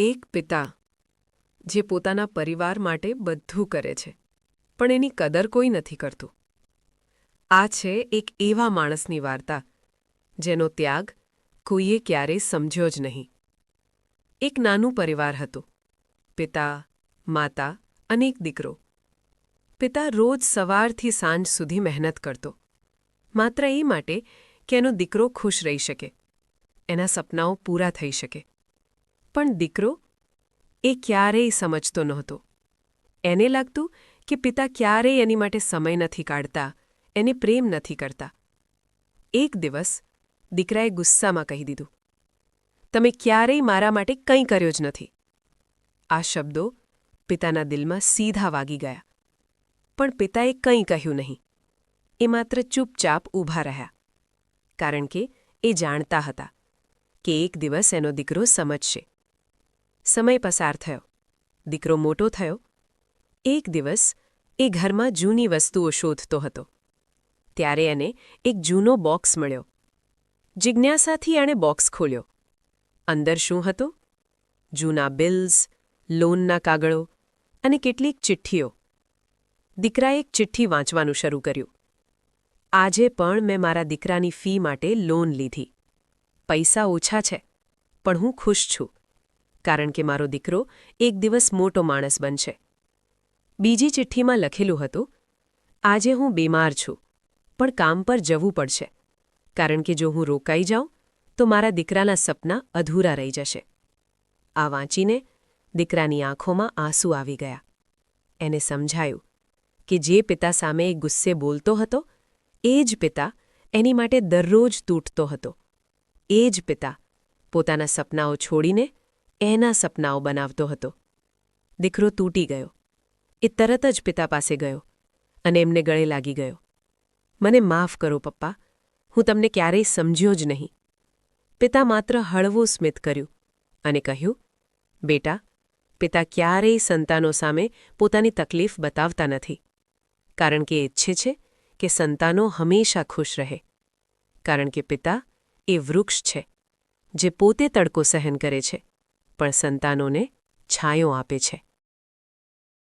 એક પિતા જે પોતાના પરિવાર માટે બધું કરે છે પણ એની કદર કોઈ નથી કરતું. આ છે એક એવા માણસની વાર્તા જેનો ત્યાગ કોઈએ ક્યારેય સમજ્યો જ નહીં. એક નાનું પરિવાર હતું. પિતા, માતા અને એક દીકરો. પિતા રોજ સવારથી સાંજ સુધી મહેનત કરતો, માત્ર એ માટે કે એનો દીકરો ખુશ રહી શકે, એના સપનાઓ પૂરા થઈ શકે. પણ દીકરો એ ક્યારેય સમજતો નહોતો. એને લાગતું કે પિતા ક્યારેય એની માટે સમય નથી કાઢતા, એને પ્રેમ નથી કરતા. એક દિવસ દીકરાએ ગુસ્સામાં કહી દીધું, "તમે ક્યારેય મારા માટે કંઈ કર્યો જ નથી." આ શબ્દો પિતાના દિલમાં સીધા વાગી ગયા. પણ પિતાએ કંઈ કહ્યું નહીં. એ માત્ર ચૂપચાપ ઊભા રહ્યા, કારણ કે એ જાણતા હતા કે એક દિવસ એનો દીકરો સમજશે. સમય પસાર થયો, દીકરો મોટો થયો. એક દિવસ એ ઘરમાં જૂની વસ્તુઓ શોધતો હતો. ત્યારે એને એક જૂનો બોક્સ મળ્યો. જિજ્ઞાસાથી એણે બોક્સ ખોલ્યો. અંદર શું હતું? જૂના બિલ્સ, લોનના કાગળો અને કેટલીક ચિઠ્ઠીઓ. દીકરાએ એક ચિઠ્ઠી વાંચવાનું શરૂ કર્યું. "આજે પણ મેં મારા દીકરાની ફી માટે લોન લીધી. પૈસા ઓછા છે, પણ હું ખુશ છું, કારણ કે મારો દીકરો એક દિવસ મોટો માણસ બનશે." બીજી ચિઠ્ઠીમાં લખેલું હતું, "આજે હું બીમાર છું, પણ કામ પર જવું પડશે, કારણ કે જો હું રોકાઈ જાઉં તો મારા દીકરાના સપના અધૂરા રહી જશે." આ વાંચીને દીકરાની આંખોમાં આંસુ આવી ગયા. એને સમજાયું કે જે પિતા સામે એ ગુસ્સે બોલતો હતો, એ જ પિતા એની માટે દરરોજ તૂટતો હતો. એ જ પિતા પોતાના સપનાઓ છોડીને એના સપનાઓ બનાવતો હતો. દીકરો તૂટી ગયો. એ તરત જ પિતા પાસે ગયો અને એમને ગળે લાગી ગયો. "મને માફ કરો પપ્પા, હું તમને ક્યારેય સમજ્યો જ નહીં." પિતા માત્ર હળવું સ્મિત કર્યું અને કહ્યું, "બેટા, પિતા ક્યારેય સંતાનો સામે પોતાની તકલીફ બતાવતા નથી, કારણ કે એ ઈચ્છે છે કે સંતાનો હંમેશા ખુશ રહે. કારણ કે પિતા એ વૃક્ષ છે જે પોતે તડકો સહન કરે છે, પણ સંતાનોને છાંયો આપે છે."